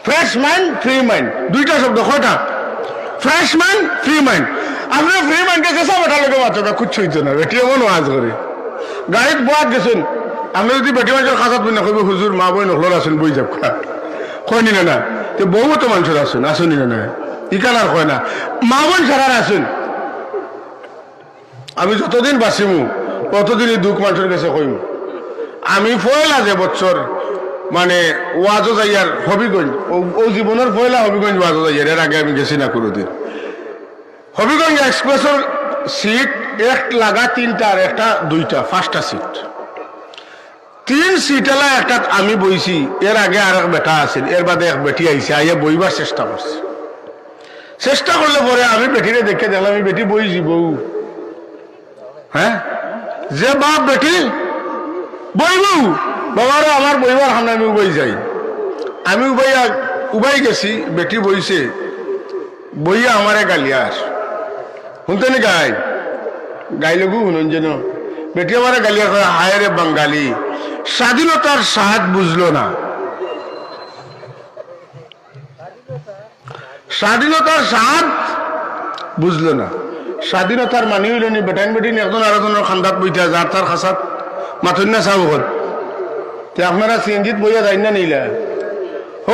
Fresh mind free mind, দুইটা শব্দ কয়টা? Fresh mind free mind. আপনার ফ্রি মাইন্ডে গেছে বেটা লোকে বাচ্চাটা খুঁজছে হইতো না, বেটি এমন ওয়াজ করে গাড়িত বয়াত গেছেন। আপনি যদি বেটি মানুষের খাসাত বই না কইব হুজুর মা বই নখল আছেন বই যাব কয় নি না, তো বহু তো মানুষের আছেন আসুন না ইকান আর কয় না মা বোন ছাড়ার আসুন। আমি যতদিন বাঁচিমু ততদিনই দুঃখ মানুষের কাছে কইম। আমি পয়লা যে বছর মানে ওয়াজও যাইয়ার হবিগঞ্জ, ও জীবনের পয়লা হবিগঞ্জ ওয়াজও যাইয়ার, এর আগে আমি গেছি না কোনোদিন। হবিগঞ্জ এক্সপ্রেসের সিট এক লাগা তিনটা আর একটা দুইটা, 5টা সিট, 3 সিটেলা একটা আমি বইছি। এর আগে আর এক বেটা আছিল, এর বাদে এক বেটি আইছে, আইয়া বইবার চেষ্টা করছে। চেষ্টা করলে পরে আমি বেটিরে দেখে দেখলাম আমি বেটি বইছি বউ, হ্যাঁ যে বাপ বেটি বইব বাবারও আমার বইবার সামনে আমি উবাই যাই। আমি উবাই গেছি, বেটি বইছে, বইয়া আমারে গালিয়ার শুনতে নি গাই লগু শুনুন যেন বেটি আমারে গালিয়ার করে হায় রে বাঙালি স্বাধীনতার স্বাদ বুঝলো না, স্বাধীনতার স্বাদ বুঝলো না। স্বাধীনতার মানি হইল নি বেটাইন বেটিন একজন আরেকজনের খান্দাত বইতা যার তার খাসাত মাথুন না চাব হল। আপনারা সিএনজিত বইয়া যাই না নিলা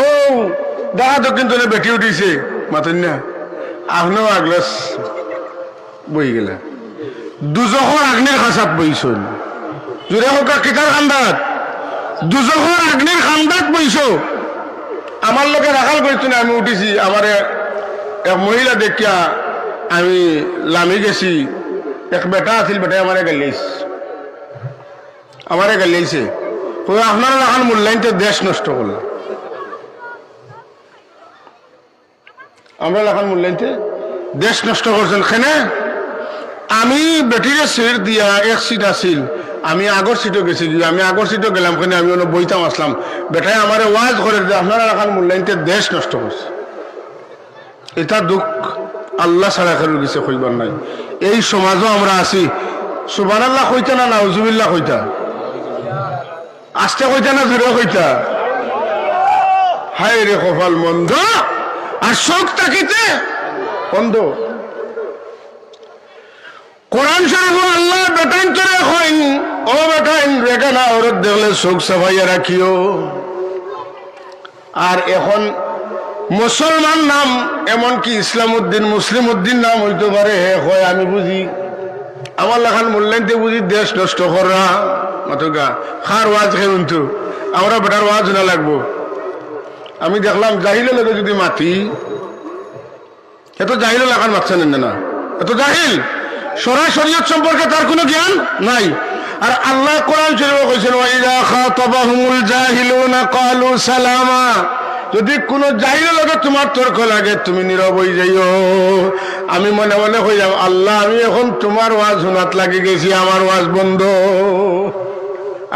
ও দেখা দক্ষিণ তলে বেটি উঠিছে মাথুন না আপনিও আগলাস বই গেলা দুজখর আগ্নির খাসাত বইছুন জুড়ে হোক কিতার খান্দাত দুজখর আগ্নির খান্দাত বইছ। আমার লোকে রাখাল করতো না, আমি উঠেছি আমার এক মহিলা দেখিয়া আমি লামি গেছি, এক বেটা আছিল বেটাই আমারে গালিয়েছে আপনারা রাখাল মূল্যায়নতে দেশ নষ্ট করল। আমরা রাখাল মূল্যায়নতে দেশ নষ্ট করছেন কেনে? আমি বেটিরে সিট দিয়া এক সিট আছিল, আমি আগর সিটও গেছি, আমি আগর সিটও গেলাম কেন আমি বইতাম আসলাম, বেটাই আমার ওয়াজ করে আপনারা রাখাল মূল্যায়নতে দেশ নষ্ট করছে। এটা দুঃখ আল্লাহ ছাড়া কারোর কিছু কইবার নাই। এই সমাজও আমরা আছি, সুবহানাল্লাহ কইতা না নাউজুবিল্লাহ কইতা, আস্তে কইতা না জোরে কইতা, হায় রে কপাল মন্দ আর শোক তাকিতে বন্ধ। কোরআন শরীফ আল্লাহ বেটাইন করে কইন ও বেটাইন রেখা না ওরত দেখলে শোক সাফাইয়া রাখিও। আর এখন মুসলমান নাম এমনকি ইসলাম উদ্দিন মুসলিম উদ্দিন নাম হইতে পারে, হয় আমি বুঝি আমার লেখান মূল্যায়নতে বুঝি দেশ নষ্ট করা মাতুগা খার ওয়াজ খেয়ে কিন্তু আমরা বেটার ওয়াজ না লাগবো। আমি দেখলাম জাহিলে লোকে যদি মাতি এত জাহিল লাগান মারছেন না, এত জাহিল শরীয়ত সম্পর্কে তার কোনো জ্ঞান নাই। আর আল্লাহ কোরআন শরীফে কইছেন ওয়াইদা খাতাবাহুমুল জাহিলুনা ক্বালু সালামা, যদি কোন জাহিলের লগে তোমার তর্ক লাগে তুমি নীরব হয়ে যাইও। আমি মনে মনে হয়ে যাব আল্লাহ আমি এখন তোমার ওয়াজ শোনাত লাগি গেছি, আমার ওয়াজ বন্ধ,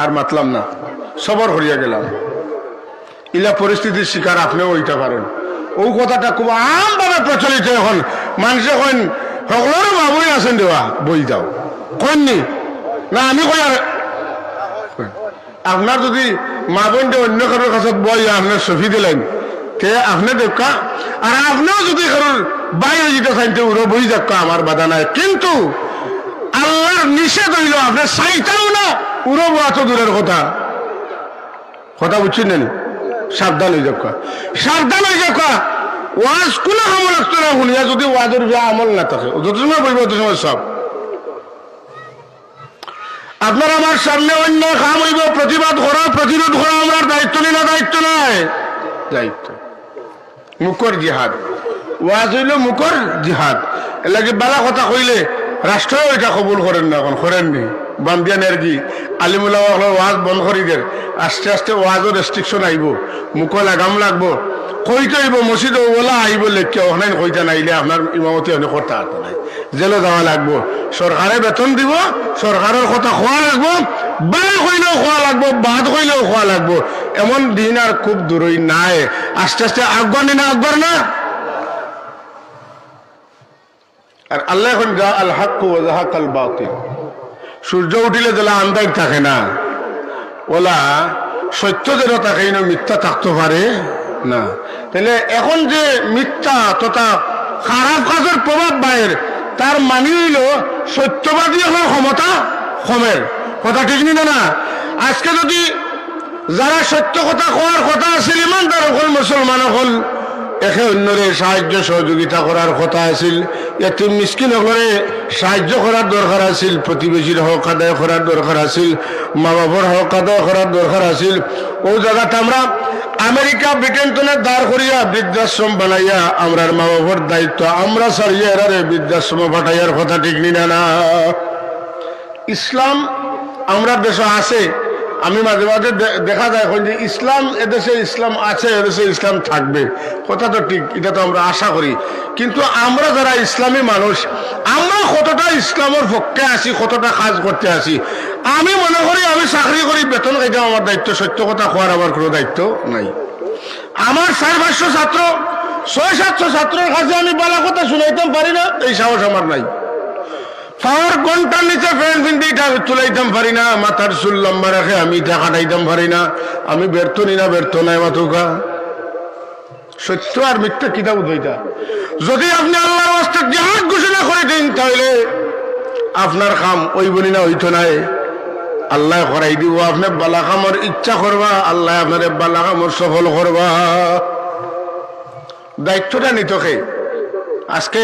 আর মাতলাম না, সবর হরিয়া গেলাম। ইলা পরিস্থিতির শিকার আপনিও হইতে পারেন। ও কথাটা খুব আমভাবে প্রচলিত এখন, মানুষে কইন সকলের বাবুই আছেন দেওয়া বই যাও কইননি না, আমি কই আর আপনার যদি মা বোন অন্য কারোর কাছে বই আপনার সফি দিলেন তে আপনি দেখা, আর আপনিও যদি কারোর বাইরে যেতে চাইতে উড়ো বই যাক আমার বাধা নাই, কিন্তু আল্লাহর নিষেধ হইল আপনার চাইতেও না উড়ো বোয়া তো দূরের কথা বুঝছেন না, সাবধান হয়ে যাক, সাবধান হয়ে যাক। ওয়াজ কোনো আমল রাখতো না শুনিয়া যদি ওয়াজের যা আমল না থাকে যত সময় বলবো তত সময় সব আপনার আমার সামনে অন্য কাম হইব, প্রতিবাদ করা প্রতিরোধ করা আমার দায়িত্ব নেই না, দায়িত্ব নয়, দায়িত্ব। মুখর জিহাদ ওয়াজ হইল মুখর জিহাদ, এর লাগে বালা কথা কইলে রাষ্ট্র এটা কবুল করেন না, এখন করেননি বান্দিয়া নেরগি আলিমুল্লাহ ওয়াজ বন্ধ করি দেন, আস্তে আস্তে ওয়াজের রেস্ট্রিকশন আইব, মুখ লাগাম লাগবো, কইতে হইব মসজিদ ওলা আইব লেখকে ওখানে কইতে নাইলে আপনার ইমামতি অনেক করতে হাত নাই, জেলে যাওয়া লাগবো, সরকারে বেতন দিব, সরকারের কথা খোয়া লাগবো, বালা কইলেও খোয়া লাগবো, বাদ কইলেও খোয়া লাগবো, এমন দিন আর খুব দূরই নাই। আস্তে আস্তে আকবর না আকবর না। আর আল্লাহ এখন যা আল হক ওয়া যাহাকাল বাতিল, সূর্য উঠিলে যেলা আন্দাজ থাকে না, ওলা সত্য যেন থাকে না মিথ্যা থাকতে পারে না। তাহলে এখন যে মিথ্যা তথা খারাপ কাজের প্রভাব বাইর, তার মানে হইল সত্যবাদী হওয়ার ক্ষমতা কমের কথা, ঠিক না? না, আজকে যদি যারা সত্য কথা কোয়ার কথা আছিল, ইমানদার হল, মুসলমান হল, একে অন্যরে সাহায্য সহযোগিতা করার কথা আছিল, এতিম মিসকিন হলে সাহায্য করার দরকার আছিল, প্রতিবেশীর হক আদায় করার দরকার আছিল, মা বাবার হক আদায় করার দরকার আছিল। ও জায়গাটা আমরা আমেরিকা ব্রিটেন তোনে দাঁড় করিয়া বৃদ্ধাশ্রম বানাইয়া আমরার মা বাবার দায়িত্ব আমরা সারিয়া এরারে বৃদ্ধাশ্রম পাঠাইয়ার কথা, ঠিক না? না, ইসলাম আমরা দেশে আছে। আমি মাঝে মাঝে দেখা যায় যে ইসলাম এদেশে ইসলাম আছে, এদেশে ইসলাম থাকবে, কথা তো ঠিক, এটা তো আমরা আশা করি। কিন্তু আমরা যারা ইসলামী মানুষ, আমরা কতটা ইসলামের পক্ষে আছি, কতটা কাজ করতে আছি। আমি মনে করি আমি চাকরি করি, বেতন খাইতে আমার দায়িত্ব, সত্য কথা কোয়ার আমার কোনো দায়িত্ব নাই। আমার 400-500 ছাত্র, 600-700 ছাত্রের কাছে আমি বালা কথা শুনাইতাম পারি না, এই সাহস আমার নাই। পাওয়ার ঘন্টার নিচে ফ্যান ফিন্দি তুলাইতাম পারি না, মাথার চুল লম্বা রাখে আমি এটা কাটাইতাম পারি না। আমি ব্যর্থ নি না, ব্যর্থ নাই মাতুকা। সত্য আর মিথ্যা কিতাব উঠইতা। যদি আপনি আল্লাহর রাস্তা জিহাদ ঘোষণা করে দিন, তাহলে আপনার কাম ওই বলি না হইতো নাই, আল্লাহ করাই দিব। আপনি বালা কামর ইচ্ছা করবা, আল্লাহ আপনার বালা কামর সফল করবা। দায়িত্বটা নিতকে আজকে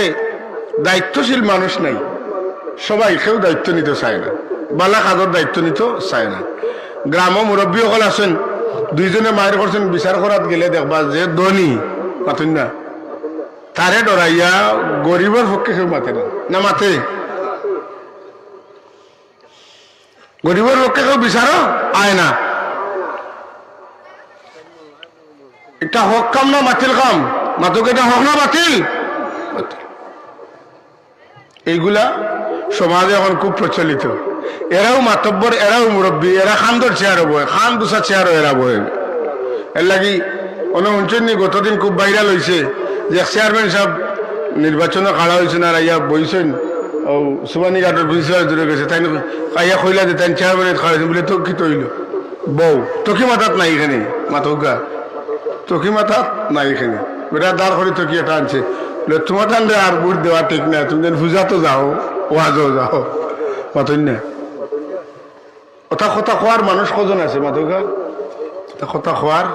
দায়িত্বশীল মানুষ নাই, সবাই কেউ দায়িত্ব নিতে চায় না, বালা কাজের দায়িত্ব নিতে চায় না। গ্রাম মুরব্বী সকল আছেন, দুইজনে মায়ের করছেন, বিচার করাত গেলে দেখবা যে ধনী মাতুন না, তারে ডরাইয়া গরিবের পক্ষে কেউ মাতে না। না মাতে? গরিবের পক্ষে কেউ বিচারও আয় না। এটা হক কাম না বাতিল কাম? মাতুক এটা হক না বাতিল? এইগুলা সমাজে এখন খুব প্রচলিত। এরাও মাতব্বর, এরাও মুরব্বী, এরা খান্দর চেয়ারও বয়, খান দুসা চেয়ারও এরা বয়। এর লাগি অনুঞ্চনী গতদিন খুব ভাইরাল হয়েছে যে চেয়ারম্যান সাহেব নির্বাচনে খাড়া হয়েছেন আর ইয়া বইছেন, ও সুবানী ঘাটের প্রিন্সিপাল দূরে গেছে, তাই কাইয়া কইলা যে তাই চেয়ারম্যানের খাড়া হয়েছেন বলে, তো কি তৈল বউ তকি মাথাত নাই এখানে, মাথা তকি মাথাত নাই এখানে, বেটা দাঁড় করে তকি এটা আনছে, তোমার টানলে আর বুট দেওয়া ঠিক না, তুমি পূজা তো যাও, ওয়াজও যাও, মাতই না। কথা কথা খোয়ার মানুষ কজন আছে মাথা? কথা খোয়ার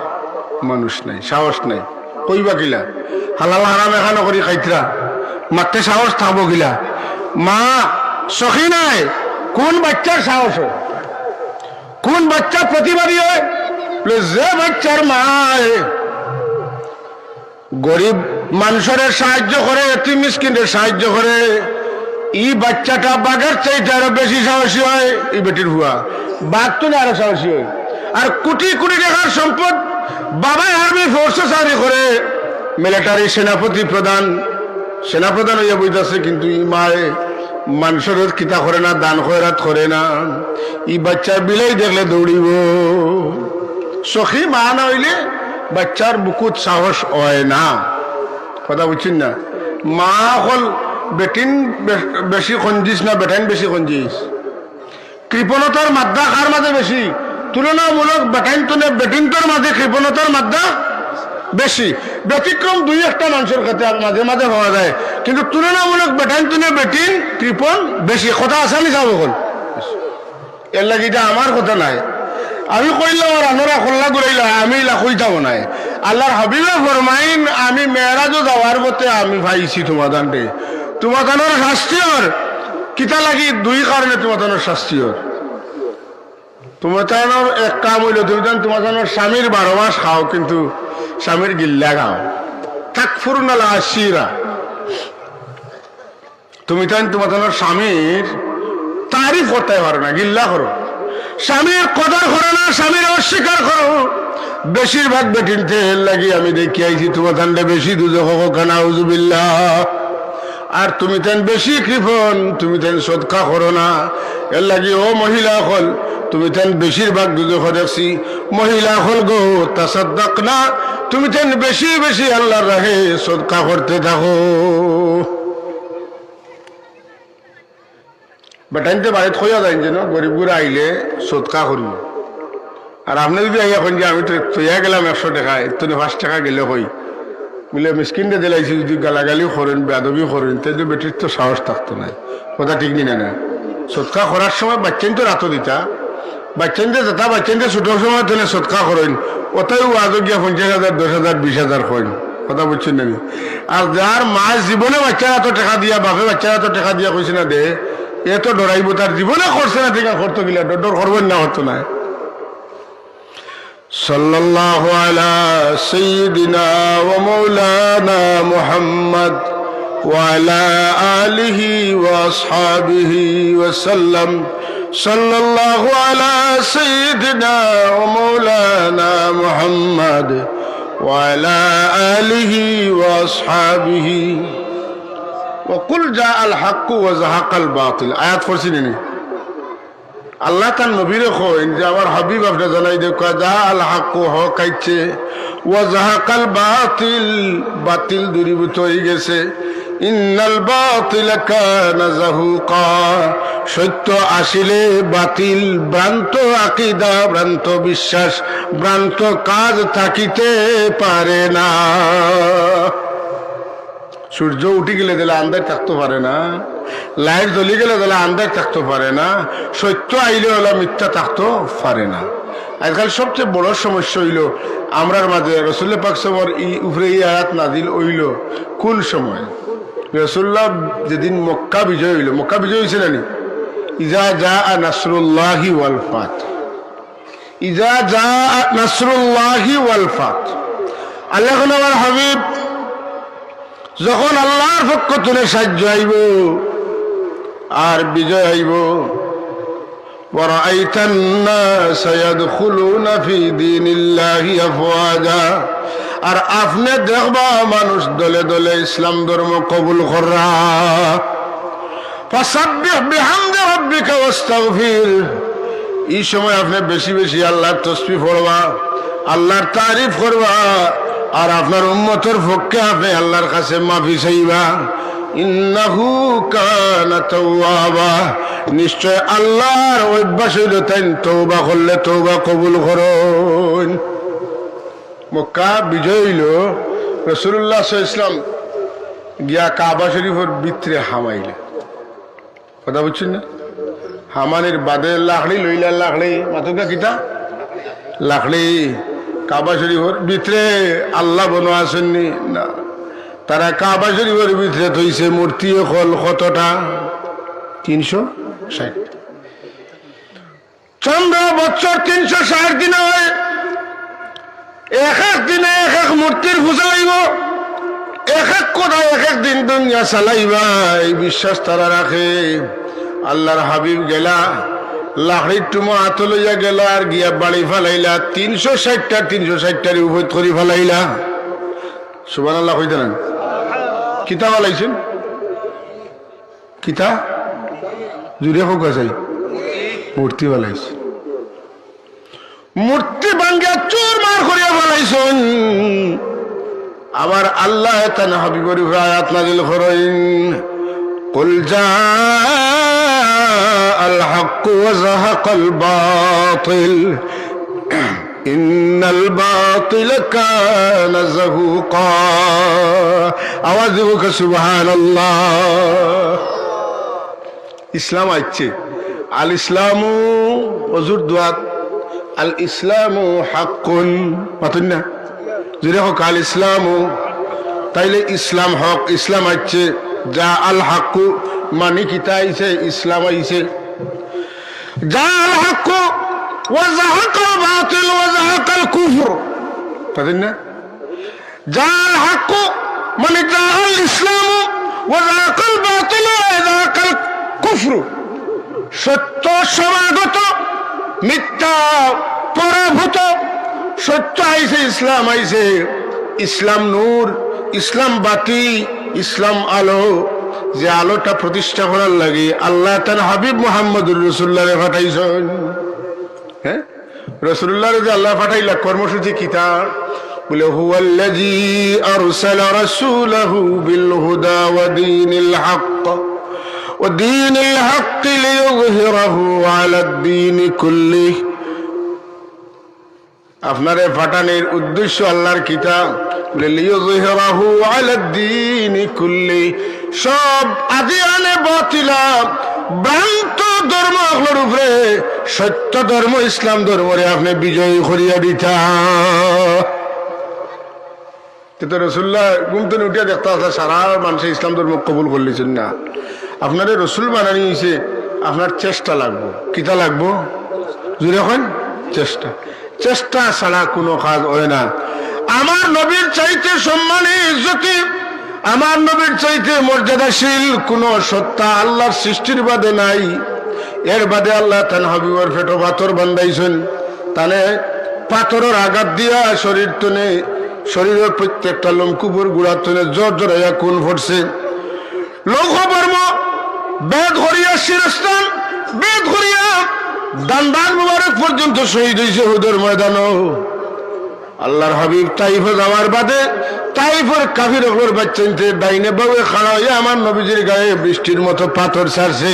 মানুষ নাই, সাহস নাই। কইবা গিলা হালাল হারাম এখানো করি খাইতরা, মারতে সাহস থাকবো গিলা? মা সখী নাই, কোন বাচ্চার সাহস হয়, কোন বাচ্চা প্রতিবাদী হয়? যে বাচ্চার মা গরিব মানুষের সাহায্য করে, এতিম মিসকিনের সাহায্য করে, এই বাচ্চাটা বাঘের চাইতে আরো বেশি সাহসী হয়। এই বেটির হুয়া বাঘ তো আরো সাহসী হয়। আর কোটি কোটি টাকার সম্পদ, বাবা আর্মি ফোর্সে চাকরি করে, মিলিটারি সেনাপতি প্রধান, সেনাপ্রধান হইয়া বইতেছে, কিন্তু ই মায়ে মানুষের কিতা করে না, দান খয়রাত করে না। ই বাচ্চার বিলাই দেখলে দৌড়িব। সখী মা না হইলে বাচ্চার বুকুত সাহস হয় না, কথা বুঝছেন না? মা হল বেটিন বেশি খঞ্জিস না বেটাইন বেশি খঞ্জিস? কৃপণতার মাদ্দা কার মাঝে বেশি? তুলনামূলক বেটাইন তুলে বেটিনটার মাঝে কৃপণতার মাদ্দা বেশি। ব্যতিক্রম দুই একটা মানুষের ক্ষেত্রে মাঝে মাঝে পাওয়া যায়, কিন্তু তুলনামূলক বেটাইন তুলে বেটিন কৃপণ বেশি। কথা আসানি সব হল, এর লাগে এটা আমার কথা নাই। আমি কইলাম আর আনোরা খোল্লা ঘুরাইলা, আমি কইতাম নাই। আল্লাহর হাবিবে ফরমাইন, আমি মেয়েরাজও যাওয়ার পথে আমি ভাইছি তোমাদানটে, তোমাদানোর শাস্তির কিতা লাগি দুই কারণে তোমাদানোর শাস্তির। তোমাদানোর এক কাম হইল, তুমি তোমাদানোর স্বামীর 12 মাস খাও, কিন্তু স্বামীর গিল্লা খাও, থাকফুর না লাশিরা। তুমি তোমাদানোর স্বামীর তারিফ করতে পারো না, গিল্লা করো। স্বামীর কদর করো না, স্বামীর অস্বীকার করো। বেশিরভাগ বেটিনতে লাগি আমি দেখি আইছি তোমার ঠান্ডে বেশি দুজখ খানা উজুবিল্লাহ। আর তুমি তেন বেশি কৃপণ, তুমি তেন সদকা করো না। এর লাগি ও মহিলা হল, তুমি তেন বেশিরভাগ দুজখ দেখছি মহিলা হল গো তাসাদ্দাক না, তুমি তেন বেশি বেশি আল্লাহর রাহে সদকা করতে থাকো। বেটাইনতে বাড়িতে খোঁজা যায় যেন গরিবগুলো আইলে সদকা করিব, আর আপনি যদি এখন যে আমি তো তৈয়া গেলাম 100 টাকা এত 5 টাকা গেলে হই মিলে মিসকিনটা দিলাইছি যদি গালাগালিও করেন বেয়াদবিও করেন তাই তো বেটির তো সাহস থাকতো না কথা ঠিক নি না সৎকা করার সময় বাচ্চান তো রাতো দিতা বাচ্চানদের যেটা বাচ্চানদের ছোটোর সময় তেলে সৎকা করেন ওটাই ওয়াজও গিয়া 50,000 10,000 20,000 করেন কথা বুঝছেন না আর যার মা জীবনে বাচ্চা এত টাকা দিয়া বাপে বাচ্চা এত টাকা দিয়া কইছে না দে এত ডরাইব তার জীবনে করছে না ঠিক করতো গিলা ডর করবেন না হতো না সাল্লাল্লাহু আলা সাইয়্যিদিনা ওয়া মাওলানা মুহাম্মদ ওয়া আলা আলিহি ওয়া আসহাবিহি ওয়া সাল্লাম সাল্লাল্লাহু আলা সাইয়্যিদিনা ওয়া মাওলানা মুহাম্মদ ওয়া আলা আলিহি ওয়া আসহাবিহি ওয়া কুল জাআল হাক্কু ওয়া যাহাকাল বাতিল আয়াত পড়ছিলেন আল্লাহ তার নবীরে কইন যে আমার হাবিব আপনি জানাই দেখো জাআল হাক্কু হক আইছে ওয়া যাহাকাল বাতিল বাতিল দূরীভূত হয়ে গেছে ইন্নাল বাতিলা কানা যাহুকা সত্য আসিলে বাতিল ভ্রান্ত আকীদা ভ্রান্ত বিশ্বাস ভ্রান্ত কাজ থাকিতে পারে না সূর্য উঠে গেলে দিলে আন্দাজ থাকতে পারে না লাইট জ্বলি গেলে দিলে আন্দাজ থাকতে পারে না সত্য আইলে হলো মিথ্যা থাকতে পারে না আজকাল সবচেয়ে বড় সমস্যা হইল আমরার মাঝে রাসূলুল্লাহ পাক সাল্লাল্লাহু আলাইহি উপরে এই আয়াত নাজিল হইল কোন সময় রাসূলুল্লাহ যেদিন মক্কা বিজয় হইল মক্কা বিজয় হয়েছিল না ইজা জাআ নাসরুল্লাহি ওয়াল ফাত ইজা জাআ নাসরুল্লাহি ওয়াল ফাত আল্লাহ আমার হাবিব যখন আল্লাহর পক্ষ থেকে সাহায্য আইব আর বিজয় আইব ওয়ারাআইতান নাস ইয়াদখুলুনা ফি দীনিল্লাহি আফওয়াজা আর আপনি দেখবা মানুষ দলে দলে ইসলাম ধর্ম কবুল করা ফাসাব্বিহ বিহামদি রাব্বিকা ওয়াস্তাগফির এই সময় আপনি বেশি বেশি আল্লাহর তাসবিহ পড়বা আল্লাহর তারিফ করবা আর আপনার উম্মতের পক্ষে আপনি আল্লাহর কাছে মাফি চাইবা ইন্নাহু কানা তাওয়াবা নিশ্চয় আল্লাহর অভ্যাস হইল তাই তওবা করলে তওবা কবুল করুন মক্কা বিজয় হইল রাসূলুল্লাহ সাল্লাল্লাহু আলাইহি ওয়াসাল্লাম গিয়া কাবা শরীফের ভিতরে হামাইলে কথা বুঝছেন না হামানের বাদে লাকড়ি লইলা লাকড়ি মাতুকা কিতা লাকড়ি কাবা শরীফের ভিতরে আল্লাহ বনোয়া আসেননি না তারা কাবা শরীফের ভিতরে থইছে মূর্তি হল কতটা 360 চন্দ্র বছর 360 দিনে হয় এক এক দিনে এক এক মূর্তির পূজা হইব এক এক কথা এক এক দিন দুনিয়া চালাইবা এই বিশ্বাস তারা রাখে আল্লাহর হাবিব গেলা লাকড়ির টুমো হাত লইয়া গেল আর গিয়া বাড়ি ফেলাইলা 360টার উপর করি ফেলাইলা সুবহানাল্লাহ কইতে না কিতা ফেলাইছেন কিতা জুড়ে হোক আছে মূর্তি ফেলাইছে মূর্তি ভাঙ্গিয়া চোর মার করিয়া ফেলাইছেন আবার আল্লাহ তান হাবিবের উপর আয়াত নাযিল করেন কুল জাআল হাক্কু ওয়া যাহাকাল বাতিল ইন্নাল বাতিলা কানা যাহুকা আওয়াজ দিব সুবহানাল্লাহ ইসলাম আছে আল ইসলামু ওজুর দুয়াত আল ইসলামু হাক্কুন পাতুন না যদি হোক আল ইসলামু তাইলে ইসলাম হক ইসলাম আছে যা আল হাক্কু মানে কিতা আইছে ইসলাম আইছে যা আল হাক্কু ওয়া যাহাকাল বাতিল ওয়া যাহাকাল কুফর পাতুন না যা আল হাক্কু মানে যা আল ইসলামু ওয়া যাহাকাল বাতিল ওয়া যাহাকাল কুফর সত্য সমাগত মিথ্যা পরাভূত সত্য আইছে ইসলাম আইছে ইসলাম নূর ইসলাম বাতি ইসলাম আলো যে আলোটা প্রতিষ্ঠা করার লাগে আল্লাহ তার হাবিব মুহাম্মদুর রাসূলুল্লাহ পাঠাইছেন হ্যাঁ রাসূলুল্লাহ যে আল্লাহ পাঠাইলা কর্মসূচি কিতা বলে হুয়াল্লাযী আরসালা রাসূলাহু বিল হুদা ওয়া দীনিল হক ودين الحق ليظهره على الدين كله আপনারে ফাটানির উদ্দেশ্য আল্লাহর কিতাব লিইয়ুযহিরাহু আলাদ-দীনি কুল্লি, সব আদিয়ানে বাতিলা ভ্রান্ত ধর্মগুলোর উপরে সত্য ধর্ম ইসলাম ধর্মরে আপনি বিজয়ী করিয়া দিতা। কিন্তু রাসূলুল্লাহ ঘুমতে উঠিয়া দেখতে আছে সারা মানুষ ইসলাম ধর্ম কবুল করলেছেন না। আপনারে রসুল বানানি হয়েছে, আপনার চেষ্টা লাগবো। কিতা লাগবো? জুড়ে এখন চেষ্টা, চেষ্টা ছাড়া কোনো কাজ হয় না। আমার নবীর চাইতে সম্মানী ইজ্জতি, আমার নবীর চাইতে মর্যাদাশীল কোন সত্তা আল্লাহর সৃষ্টির বাদে নাই। এর বাদে আল্লাহ তান হাবিবর ফেটো পাথর বান্ধাইছেন, তানে পাথরের আঘাত দিয়া শরীর তনে, শরীরের প্রত্যেকটা লোমকুপুর গুড়ার তনে জোর জোরাইয়া খুন ফুটছে। লৌহ বর্ম বেদ হরিয়া শিরস্থান, বেদ হরিয়া দান্দান মুবারক পর্যন্ত শহীদ হয়েছে হুদের ময়দানও। আল্লাহর হাবিব তাইফে যাওয়ার বাদে তাইফের কাফির ওগুলোর বাচ্চাইতে ডাইনে বাবু খাড়া হয়ে আমার নবীজির গায়ে বৃষ্টির মতো পাথর ছাড়ছে।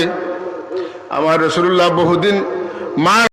আমার রাসূলুল্লাহ বহুদিন মা